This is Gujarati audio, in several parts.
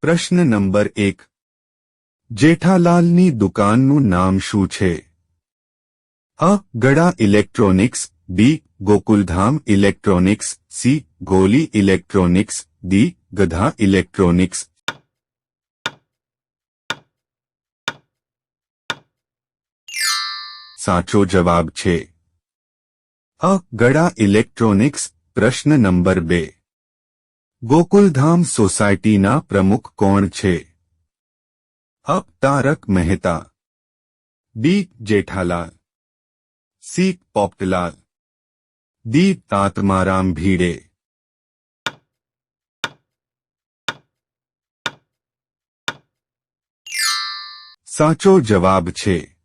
પ્રશ્ન નંબર 1. જેઠાલાલની દુકાનનું નામ શું છે? અ. Gada electronics, B. Gokuldham electronics, C. Goli electronics, D. Gadha electronics. સાચો જવાબ છે અ. ગડા ઇલેક્ટ્રોનિક્સ. પ્રશ્ન નંબર 2. ગોકુલધામ સોસાયટીના પ્રમુખ કોણ છે? અ. Tarak Mehta, B. Jethalal, C. Popatlal, D. Atmaram Bhide. સાચો જવાબ છે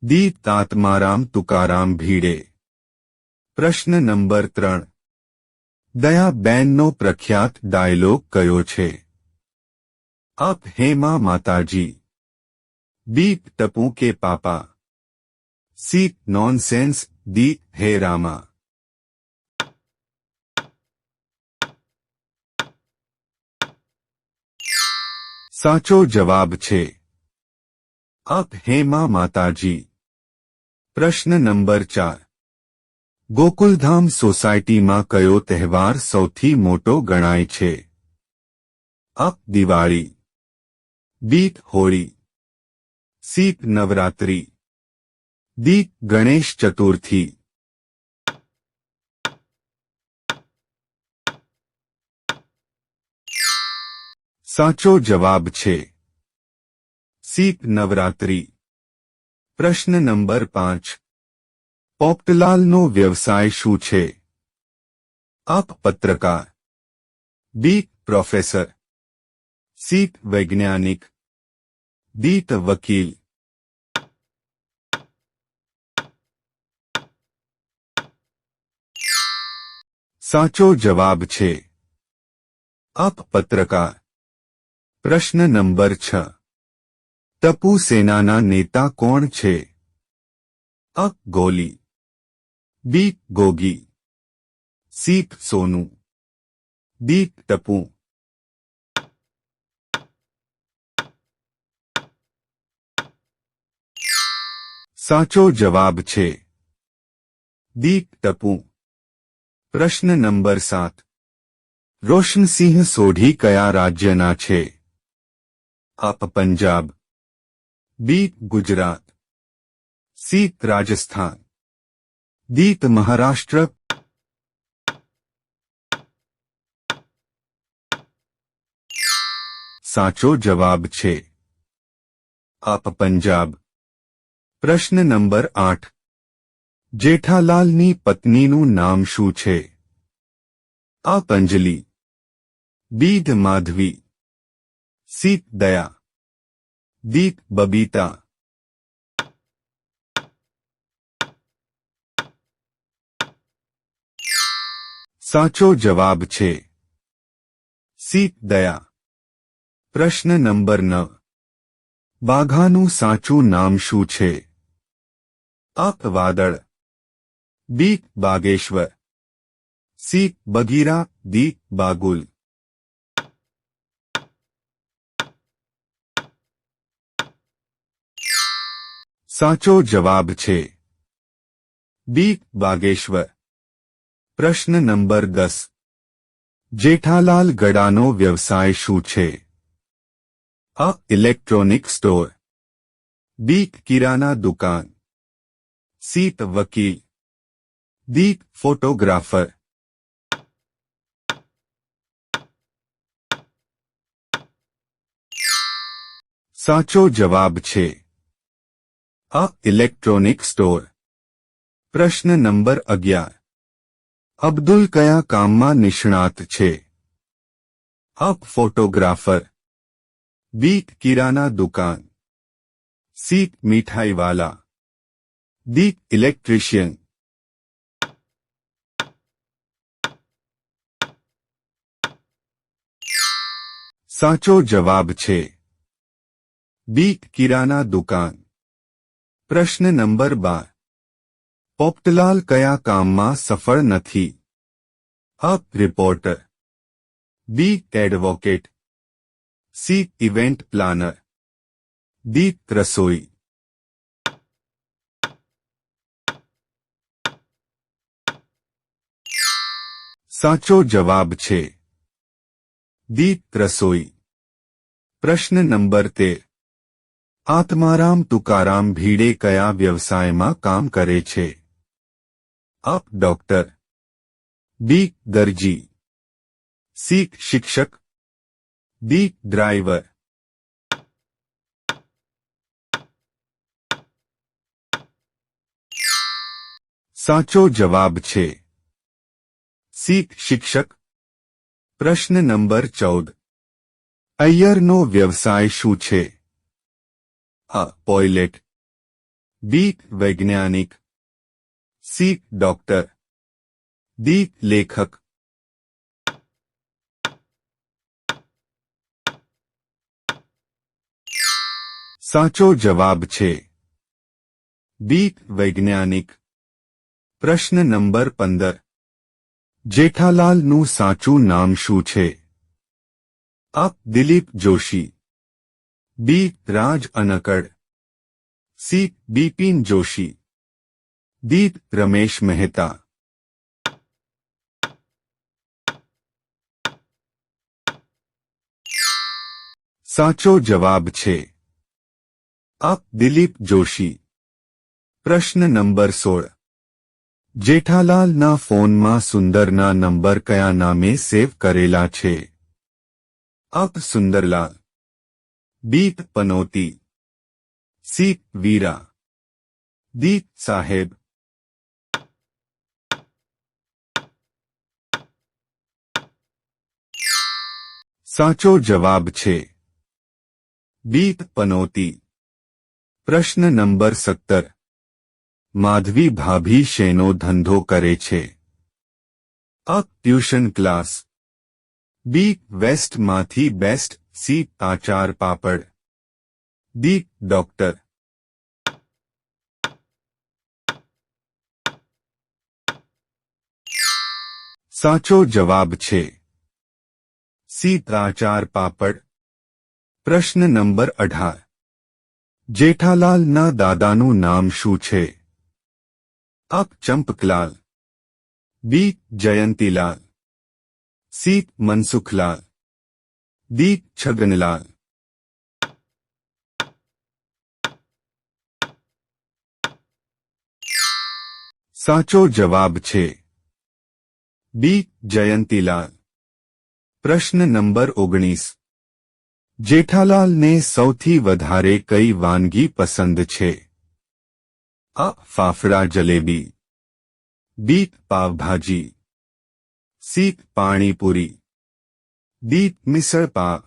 ડી. આત્મારામ તુકારામ ભીડે. પ્રશ્ન નંબર 3. દયાબેનનો પ્રખ્યાત ડાયલોગ કયો છે? અ. હેમા માતાજી, બી. ટપુ કે પાપા, સી. Nonsense, D. હે રામા. સાચો જવાબ છે અ. હેમા માતાજી. પ્રશ્ન નંબર 4. ગોકુલધામ સોસાયટીમાં કયો તહેવાર સૌથી મોટો ગણાય છે? અ. દિવાળી, બી. હોળી, સી. નવરાત્રી, ડી. ગણેશ ચતુર્થી. સાચો જવાબ છે સી. નવરાત્રી. પ્રશ્ન નંબર 5. પોપટલાલનો વ્યવસાય શું છે? અ. પત્રકાર, બી. Professor, C. વૈજ્ઞાનિક, ડી. વકીલ. સાચો જવાબ છે અ. પત્રકાર. પ્રશ્ન નંબર 6. ટપુ સેનાના નેતા કોણ છે? અ. ગોલી, બી. ગોગી, સી. સોનુ, ડી. ટપુ. સાચો જવાબ છે ડી. ટપુ. પ્રશ્ન નંબર 7. રોશનસિંહ સોઢી કયા રાજ્યના છે? અ. પંજાબ, બી. ગુજરાત, સી. રાજસ્થાન, ડી. મહારાષ્ટ્ર. સાચો જવાબ છે અ. પંજાબ. પ્રશ્ન નંબર 8. જેઠાલાલની પત્નીનું નામ શું છે? અ. અંજલિ, બી. માધવી, સી. દયા, ડી. બબીતા. સાચો જવાબ છે સી. દયા. પ્રશ્ન નંબર 9. બાઘાનું સાચું નામ શું છે? અ. વાદળ, બી. બાગેશ્વર, સી. બગીરા, ડી. બાગુલ. સાચો જવાબ છે બી. બાગેશ્વર. પ્રશ્ન નંબર 10. જેઠાલાલ ગડાનો વ્યવસાય શું છે? અ. ઇલેક્ટ્રોનિક સ્ટોર, બી. કિરાના દુકાન, સી. વકીલ, ડી. ફોટોગ્રાફર. સાચો જવાબ છે અ. Electronic store. પ્રશ્ન નંબર 11. અબ્દુલ કયા કામમાં નિષ્ણાત છે? અ. ફોટોગ્રાફર, બી. કિરાના દુકાન, સી. મીઠાઈવાલા, ડી. ઇલેક્ટ્રિશિયન. સાચો જવાબ છે બી. કિરાના દુકાન. પ્રશ્ન નંબર 12. પોપટલાલ કયા કામમાં સફળ નથી? અ. Reporter, B. Advocate, C event planner, D રસોઈ. સાચો જવાબ છે ડી રસોઈ. પ્રશ્ન નંબર 13. આત્મારામ તુકારામ ભીડે કયા વ્યવસાયમાં કામ કરે છે? અ. ડોક્ટર, બી. દરજી, સી. શિક્ષક, ડી. ડ્રાઈવર. સાચો જવાબ છે સી. શિક્ષક. પ્રશ્ન નંબર 14. અય્યરનો વ્યવસાય શું છે? અ. પાયલટ, બી. વૈજ્ઞાનિક, સી. Doctor, D. લેખક. સાચો જવાબ છે બી. વૈજ્ઞાનિક. પ્રશ્ન નંબર 15. જેઠાલાલનું સાચું નામ શું છે? અ. દિલીપ જોશી, બી. રાજ અનકડ, સી. બિપિન જોશી, ડી. રમેશ મહેતા. સાચો જવાબ છે અ. દિલીપ જોશી. પ્રશ્ન નંબર 16. જેઠાલાલના ફોનમાં સુંદરના નંબર કયા નામે સેવ કરેલા છે? અ. સુંદરલાલ, બી. પનોતી, સી. વીરા, ડી. સાહેબ. સાચો જવાબ છે બી. પનોતી. પ્રશ્ન નંબર 17. માધવી ભાભી શેનો ધંધો કરે છે? અ. ટ્યુશન ક્લાસ, બી. વેસ્ટમાંથી બેસ્ટ, સી. આચાર પાપડ, ડી. ડોક્ટર. સાચો જવાબ છે સી. આચાર પાપડ. પ્રશ્ન નંબર 18. જેઠાલાલના દાદાનું નામ શું છે? અ. ચંપકલાલ, બી. જયંતીલાલ, સી. મનસુખલાલ, ડી. છગનલાલ. સાચો જવાબ છે બી. જયંતીલાલ. પ્રશ્ન નંબર 19. જેઠાલાલને સૌથી વધારે કઈ વાનગી પસંદ છે? અ. ફાફડા જલેબી, બી. પાવભાજી, સી. પાણીપુરી, ડી. મિસળ પાવ.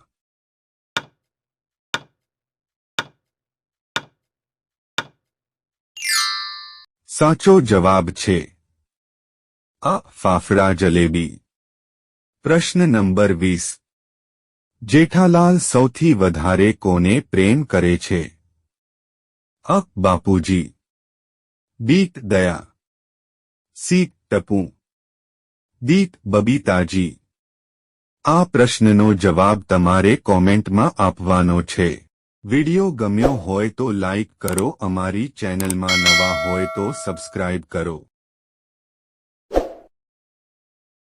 સાચો જવાબ છે અ. ફાફડા જલેબી. પ્રશ્ન નંબર 20. જેઠાલાલ સૌથી વધારે કોને પ્રેમ કરે છે? અ. બાપુજી, બી. દયા, સી. ટપુ, ડી. બબીતાજી. આ પ્રશ્નનો જવાબ તમારે કોમેન્ટમાં આપવાનો છે. વિડિયો ગમ્યો હોય તો લાઇક કરો, અમારી ચેનલમાં નવા હોય તો સબસ્ક્રાઇબ કરો.